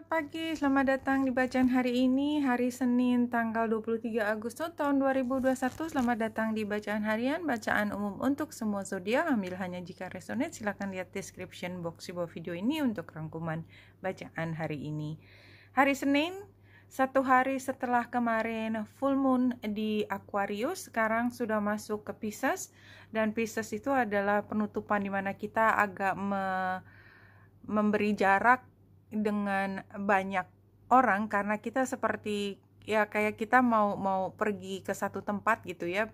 Selamat pagi, selamat datang di bacaan hari ini, hari Senin tanggal 23 Agustus tahun 2021. Selamat datang di bacaan harian, bacaan umum untuk semua zodiak. Ambil hanya jika resonate, silakan lihat description box di bawah video ini untuk rangkuman bacaan hari ini. Hari Senin, satu hari setelah kemarin full moon di Aquarius, sekarang sudah masuk ke Pisces, dan Pisces itu adalah penutupan di mana kita agak memberi jarak dengan banyak orang, karena kita seperti ya kayak kita mau pergi ke satu tempat gitu ya.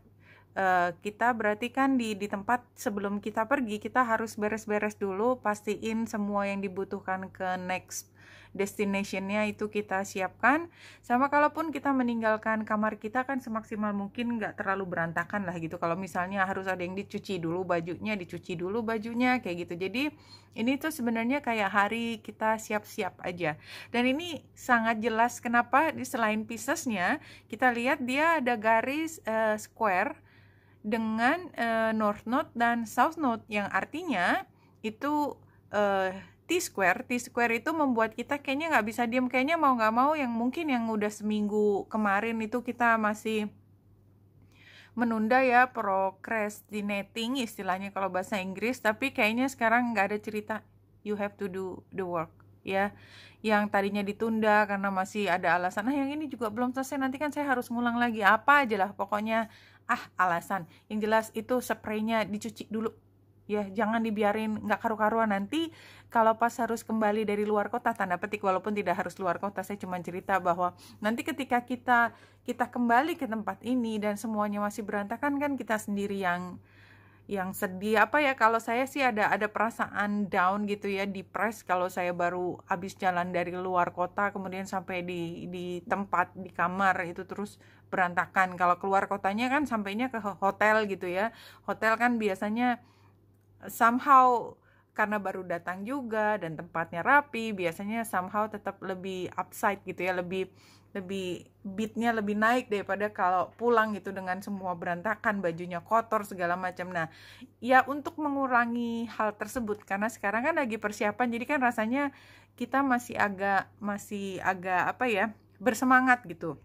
Kita berarti kan di tempat sebelum kita pergi kita harus beres-beres dulu, pastiin semua yang dibutuhkan ke next destination-nya itu kita siapkan. Sama kalaupun kita meninggalkan kamar kita kan semaksimal mungkin nggak terlalu berantakan lah gitu. Kalau misalnya harus ada yang dicuci dulu bajunya kayak gitu. Jadi ini tuh sebenarnya kayak hari kita siap-siap aja. Dan ini sangat jelas kenapa selain Pisces-nya kita lihat dia ada garis square dengan North Node dan South Node, yang artinya itu T-square itu membuat kita kayaknya nggak bisa diam, kayaknya mau nggak mau yang mungkin yang udah seminggu kemarin itu kita masih menunda ya, procrastinating istilahnya kalau bahasa Inggris, tapi kayaknya sekarang nggak ada cerita you have to do the work ya, yang tadinya ditunda karena masih ada alasan, yang ini juga belum selesai, nanti kan saya harus ngulang lagi, apa aja lah pokoknya alasan. Yang jelas itu spraynya dicuci dulu ya, jangan dibiarin nggak karu-karuan. Nanti kalau pas harus kembali dari luar kota, tanda petik walaupun tidak harus luar kota, saya cuma cerita bahwa nanti ketika kita kembali ke tempat ini dan semuanya masih berantakan, kan kita sendiri yang sedih. Apa ya, kalau saya sih ada perasaan down gitu ya, depressed kalau saya baru habis jalan dari luar kota kemudian sampai di tempat di kamar itu terus berantakan. Kalau keluar kotanya kan sampainya ke hotel gitu ya, hotel kan biasanya somehow karena baru datang juga dan tempatnya rapi, biasanya somehow tetap lebih upside gitu ya, lebih beatnya lebih naik daripada kalau pulang gitu dengan semua berantakan, bajunya kotor segala macam. Nah ya, untuk mengurangi hal tersebut, karena sekarang kan lagi persiapan, jadi kan rasanya kita masih agak apa ya, bersemangat gitu.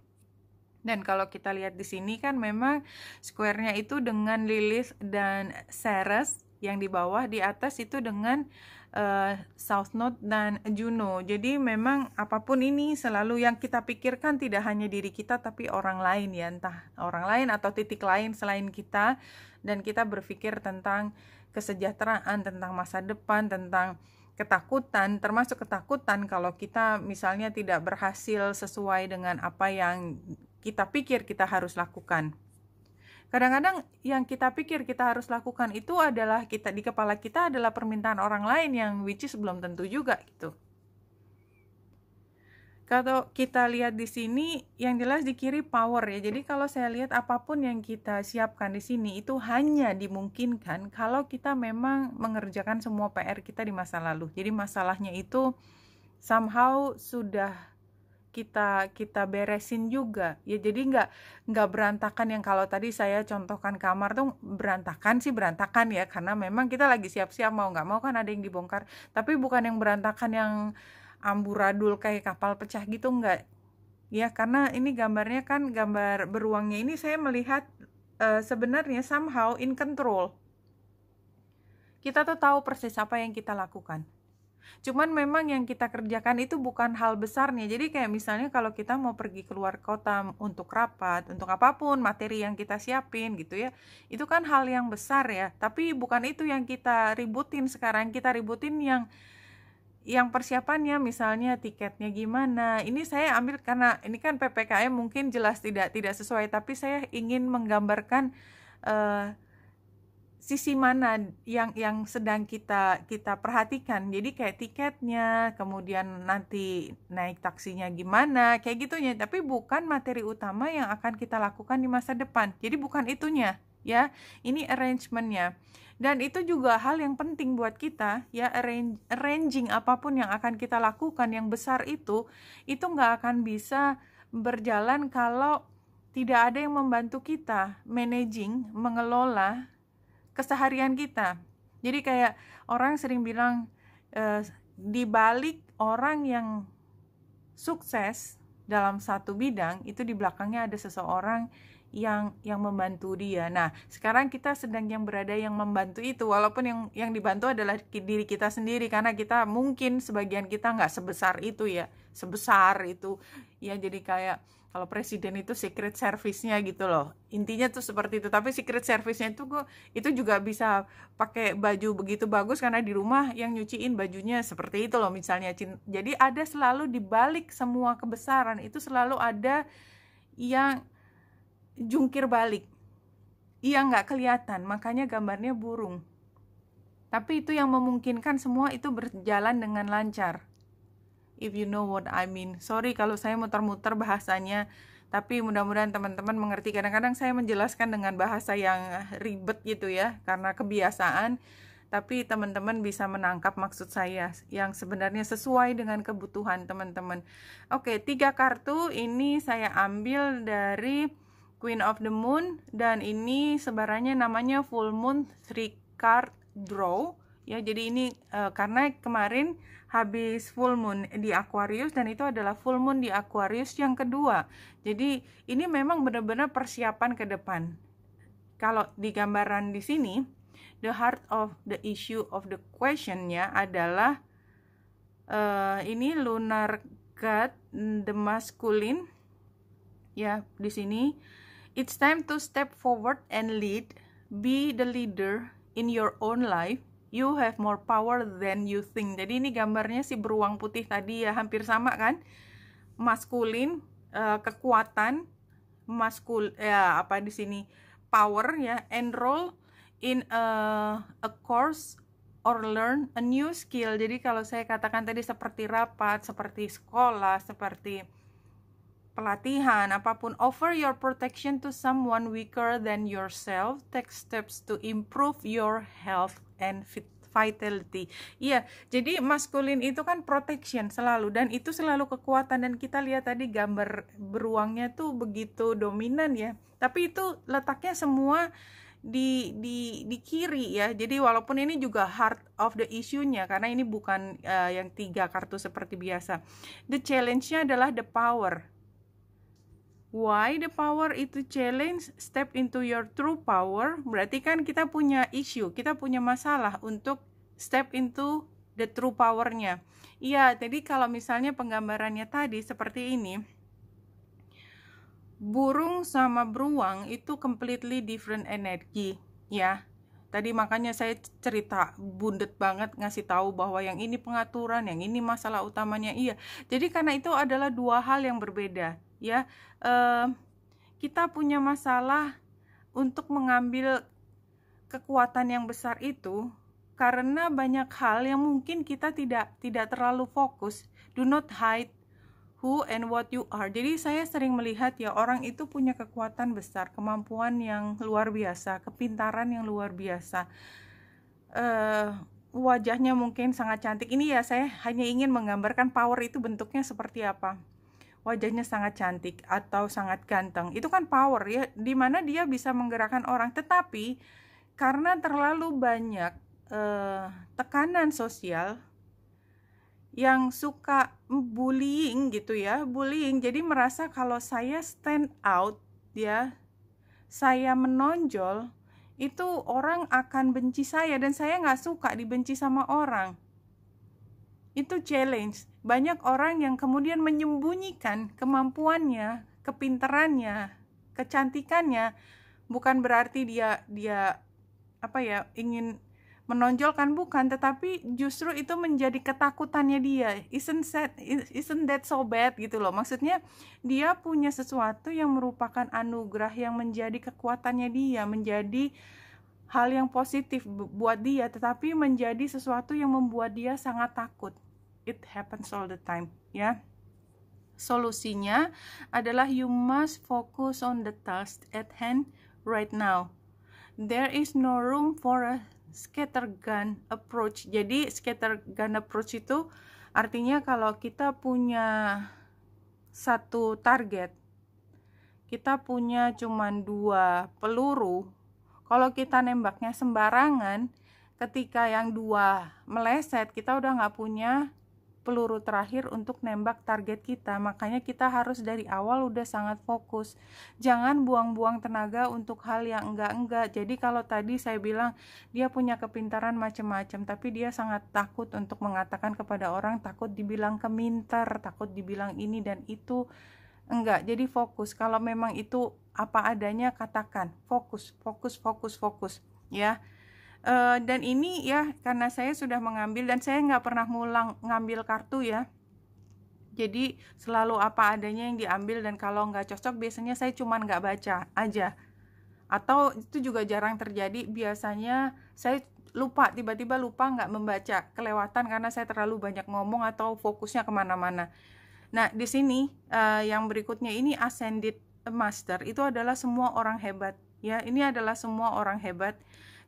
Dan kalau kita lihat di sini kan memang square-nya itu dengan Lilith dan Ceres, yang di bawah, di atas itu dengan South Node dan Juno. Jadi memang apapun ini selalu yang kita pikirkan tidak hanya diri kita tapi orang lain ya, entah orang lain atau titik lain selain kita, dan kita berpikir tentang kesejahteraan, tentang masa depan, tentang ketakutan, termasuk ketakutan kalau kita misalnya tidak berhasil sesuai dengan apa yang kita pikir kita harus lakukan. Kadang-kadang yang kita pikir kita harus lakukan itu adalah kita di kepala kita adalah permintaan orang lain, yang which is belum tentu juga gitu. Kalau kita lihat di sini, yang jelas di kiri power ya. Jadi kalau saya lihat apapun yang kita siapkan di sini itu hanya dimungkinkan kalau kita memang mengerjakan semua PR kita di masa lalu. Jadi masalahnya itu somehow sudah kita beresin juga ya, jadi nggak berantakan. Yang kalau tadi saya contohkan kamar tuh berantakan ya, karena memang kita lagi siap-siap, mau nggak mau kan ada yang dibongkar, tapi bukan yang berantakan yang amburadul kayak kapal pecah gitu, nggak ya, karena ini gambarnya kan gambar beruangnya ini, saya melihat sebenarnya somehow in control, kita tuh tahu persis apa yang kita lakukan. Cuman memang yang kita kerjakan itu bukan hal besarnya. Jadi kayak misalnya kalau kita mau pergi keluar kota untuk rapat, untuk apapun materi yang kita siapin gitu ya, itu kan hal yang besar ya. Tapi bukan itu yang kita ributin sekarang. Kita ributin yang persiapannya, misalnya tiketnya gimana. Ini saya ambil karena ini kan PPKM mungkin jelas tidak sesuai, tapi saya ingin menggambarkan sisi mana yang sedang kita perhatikan. Jadi kayak tiketnya, kemudian nanti naik taksinya gimana, kayak gitunya. Tapi bukan materi utama yang akan kita lakukan di masa depan. Jadi bukan itunya ya, ini arrangementnya. Dan itu juga hal yang penting buat kita ya, arranging apapun yang akan kita lakukan yang besar itu nggak akan bisa berjalan kalau tidak ada yang membantu kita managing, mengelola keseharian kita. Jadi kayak orang sering bilang di balik orang yang sukses dalam satu bidang, itu di belakangnya ada seseorang yang membantu dia. Nah, sekarang kita sedang berada yang membantu itu, walaupun yang dibantu adalah diri kita sendiri, karena kita mungkin sebagian kita nggak sebesar itu ya, jadi kayak kalau presiden itu secret service-nya gitu loh, intinya tuh seperti itu. Tapi secret service-nya itu juga bisa pakai baju begitu bagus karena di rumah yang nyuciin bajunya seperti itu loh misalnya. Jadi ada selalu di balik semua kebesaran itu selalu ada yang jungkir balik, nggak kelihatan, makanya gambarnya burung. Tapi itu yang memungkinkan semua itu berjalan dengan lancar. If you know what I mean. Sorry kalau saya muter-muter bahasanya, tapi mudah-mudahan teman-teman mengerti. Kadang-kadang saya menjelaskan dengan bahasa yang ribet gitu ya, karena kebiasaan. Tapi teman-teman bisa menangkap maksud saya yang sebenarnya sesuai dengan kebutuhan teman-teman. Oke, 3 kartu ini saya ambil dari Queen of the Moon, dan ini sebarannya namanya Full Moon 3 Card Draw ya. Jadi ini karena kemarin habis full moon di Aquarius, dan itu adalah full moon di Aquarius yang kedua. Jadi ini memang benar-benar persiapan ke depan. Kalau di gambaran di sini, the heart of the issue of the question-nya adalah ini lunar card, the masculine ya di sini. It's time to step forward and lead. Be the leader in your own life. You have more power than you think. Jadi ini gambarnya si beruang putih tadi ya, hampir sama kan? Maskulin, kekuatan, di sini power ya. Enroll in a course or learn a new skill. Jadi kalau saya katakan tadi seperti rapat, seperti sekolah, seperti pelatihan, apapun. Offer your protection to someone weaker than yourself. Take steps to improve your health and vitality. Iya, jadi maskulin itu kan protection selalu, dan itu selalu kekuatan. Dan kita lihat tadi gambar beruangnya tuh begitu dominan ya. Tapi itu letaknya semua di kiri ya. Jadi walaupun ini juga heart of the issue-nya, karena ini bukan yang 3 kartu seperti biasa. The challenge-nya adalah the power. Why the power itu challenge? Step into your true power. Berarti kan kita punya issue, kita punya masalah untuk step into the true power-nya. Iya, jadi kalau misalnya penggambarannya tadi seperti ini, burung sama beruang itu completely different energy ya. Tadi makanya saya cerita bundet banget ngasih tahu bahwa yang ini pengaturan, yang ini masalah utamanya. Iya, jadi karena itu adalah 2 hal yang berbeda ya. Kita punya masalah untuk mengambil kekuatan yang besar itu karena banyak hal yang mungkin kita tidak terlalu fokus. Do not hide who and what you are. Jadi saya sering melihat ya, orang itu punya kekuatan besar, kemampuan yang luar biasa, kepintaran yang luar biasa, wajahnya mungkin sangat cantik. Ini ya, saya hanya ingin menggambarkan power itu bentuknya seperti apa. Wajahnya sangat cantik atau sangat ganteng, itu kan power ya, dimana dia bisa menggerakkan orang. Tetapi karena terlalu banyak tekanan sosial yang suka bullying gitu ya, jadi merasa kalau saya stand out ya, saya menonjol, itu orang akan benci saya, dan saya nggak suka dibenci sama orang. Itu challenge. Banyak orang yang kemudian menyembunyikan kemampuannya, kepintarannya, kecantikannya. Bukan berarti dia ingin menonjolkan, bukan, tetapi justru itu menjadi ketakutannya dia. Isn't that so bad gitu loh. Maksudnya dia punya sesuatu yang merupakan anugerah yang menjadi kekuatannya dia, menjadi hal yang positif buat dia, tetapi menjadi sesuatu yang membuat dia sangat takut. It happens all the time ya. Solusinya adalah you must focus on the task at hand right now. There is no room for a scattergun approach. Jadi scattergun approach itu artinya kalau kita punya satu target, kita punya cuman 2 peluru, kalau kita nembaknya sembarangan, ketika yang 2 meleset, kita udah nggak punya peluru terakhir untuk nembak target kita. Makanya kita harus dari awal udah sangat fokus. Jangan buang-buang tenaga untuk hal yang enggak-enggak. Jadi kalau tadi saya bilang dia punya kepintaran macam-macam, tapi dia sangat takut untuk mengatakan kepada orang, takut dibilang keminter, takut dibilang ini dan itu. Enggak, jadi fokus. Kalau memang itu apa adanya, katakan. Fokus, fokus, fokus, fokus. Ya. Dan ini ya karena saya sudah mengambil dan saya nggak pernah ngulang ngambil kartu ya, jadi selalu apa adanya yang diambil, dan kalau nggak cocok biasanya saya cuman nggak baca aja, atau itu juga jarang terjadi. Biasanya saya lupa, tiba-tiba lupa nggak membaca, kelewatan karena saya terlalu banyak ngomong atau fokusnya kemana-mana. Nah di sini yang berikutnya ini Ascended Master, itu adalah semua orang hebat ya, ini adalah semua orang hebat.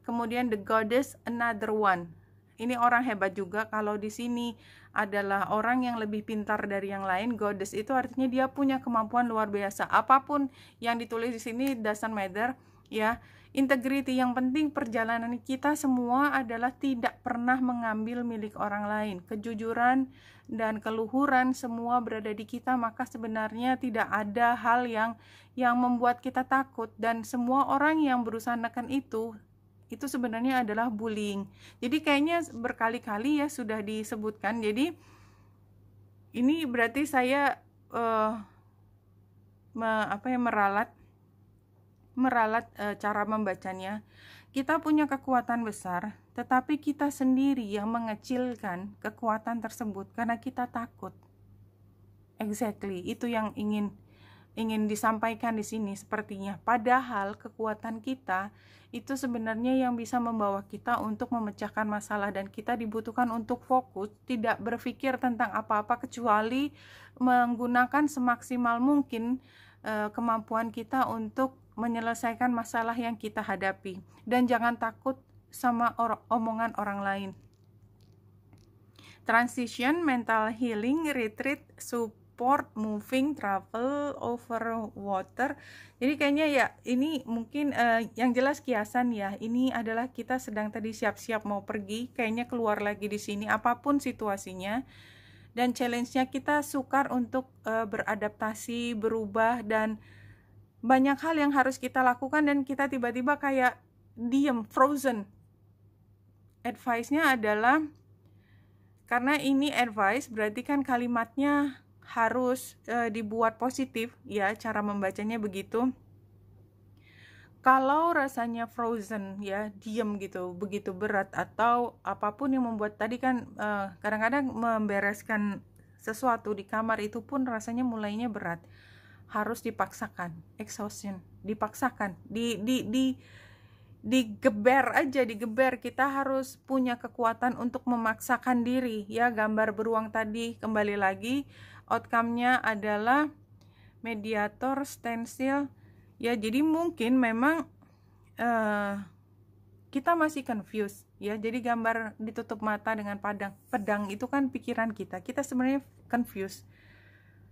Kemudian the goddess, another one. Ini orang hebat juga. Kalau di sini adalah orang yang lebih pintar dari yang lain. Goddess itu artinya dia punya kemampuan luar biasa. Apapun yang ditulis di sini doesn't matter ya. Integrity, yang penting perjalanan kita semua adalah tidak pernah mengambil milik orang lain. Kejujuran dan keluhuran semua berada di kita, maka sebenarnya tidak ada hal yang membuat kita takut, dan semua orang yang berusaha menekan itu sebenarnya adalah bullying. Jadi kayaknya berkali-kali ya sudah disebutkan. Jadi ini berarti saya meralat cara membacanya. Kita punya kekuatan besar, tetapi kita sendiri yang mengecilkan kekuatan tersebut karena kita takut. Exactly, itu yang ingin disampaikan di sini sepertinya. Padahal kekuatan kita itu sebenarnya yang bisa membawa kita untuk memecahkan masalah, dan kita dibutuhkan untuk fokus, tidak berpikir tentang apa-apa kecuali menggunakan semaksimal mungkin kemampuan kita untuk menyelesaikan masalah yang kita hadapi, dan jangan takut sama omongan orang lain. Transition, mental healing, retreat, support, moving, travel, over water. Jadi kayaknya ya ini mungkin yang jelas kiasan ya. Ini adalah kita sedang tadi siap-siap mau pergi, kayaknya keluar lagi di sini apapun situasinya. Dan challenge-nya kita sukar untuk beradaptasi, berubah, dan banyak hal yang harus kita lakukan dan kita tiba-tiba kayak diem, frozen. Advice-nya adalah, karena ini advice berarti kan kalimatnya harus dibuat positif ya, cara membacanya begitu. Kalau rasanya frozen ya, diem gitu, begitu berat, atau apapun yang membuat tadi kan kadang-kadang membereskan sesuatu di kamar itu pun rasanya mulainya berat, harus dipaksakan, exhaustion, dipaksakan, digeber aja, digeber. Kita harus punya kekuatan untuk memaksakan diri ya. Gambar beruang tadi kembali lagi, outcome-nya adalah mediator, stensil ya. Jadi mungkin memang kita masih confused ya. Jadi gambar ditutup mata dengan pedang itu kan pikiran kita sebenarnya confused.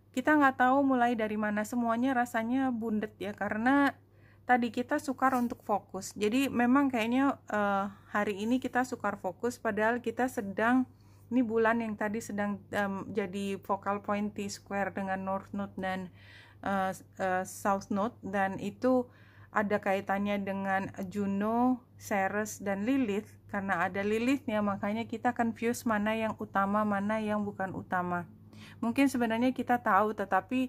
Kita nggak tahu mulai dari mana, semuanya rasanya bundet ya, karena tadi kita sukar untuk fokus. Jadi memang kayaknya hari ini kita sukar fokus, padahal kita sedang, ini bulan yang tadi sedang jadi focal point T-square dengan North Node dan South Node, dan itu ada kaitannya dengan Juno, Ceres, dan Lilith. Karena ada Lilithnya, makanya kita confuse mana yang utama, mana yang bukan utama. Mungkin sebenarnya kita tahu, tetapi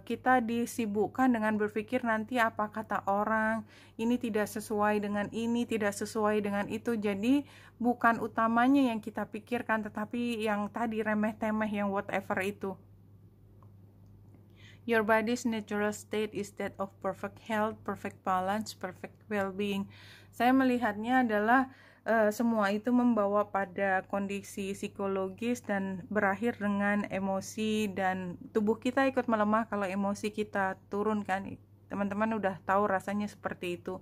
kita disibukkan dengan berpikir nanti apa kata orang, ini tidak sesuai dengan ini, tidak sesuai dengan itu. Jadi bukan utamanya yang kita pikirkan, tetapi yang tadi remeh-temeh, yang whatever itu. Your body's natural state is that of perfect health, perfect balance, perfect well-being. Saya melihatnya adalah semua itu membawa pada kondisi psikologis dan berakhir dengan emosi, dan tubuh kita ikut melemah kalau emosi kita turun kan. Teman-teman udah tahu rasanya seperti itu.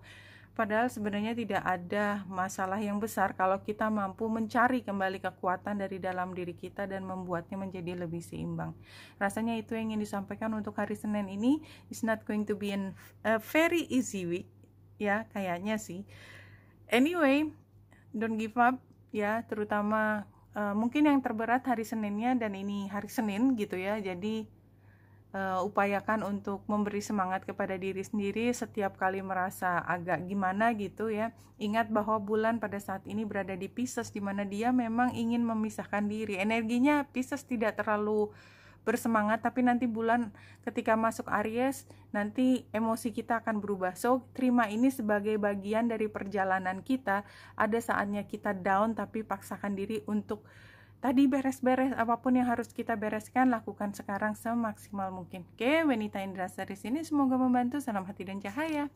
Padahal sebenarnya tidak ada masalah yang besar kalau kita mampu mencari kembali kekuatan dari dalam diri kita dan membuatnya menjadi lebih seimbang. Rasanya itu yang ingin disampaikan untuk hari Senin ini. It's not going to be a very easy week ya, kayaknya sih. Anyway, don't give up ya, terutama mungkin yang terberat hari Seninnya dan ini hari Senin gitu ya. Jadi upayakan untuk memberi semangat kepada diri sendiri setiap kali merasa agak gimana gitu ya. Ingat bahwa bulan pada saat ini berada di Pisces, di mana dia memang ingin memisahkan diri. Energinya Pisces tidak terlalu bersemangat, tapi nanti bulan ketika masuk Aries, nanti emosi kita akan berubah. So, terima ini sebagai bagian dari perjalanan kita. Ada saatnya kita down, tapi paksakan diri untuk tadi beres-beres, apapun yang harus kita bereskan, lakukan sekarang semaksimal mungkin. Oke, Wenita Indra dari sini, semoga membantu. Salam hati dan cahaya.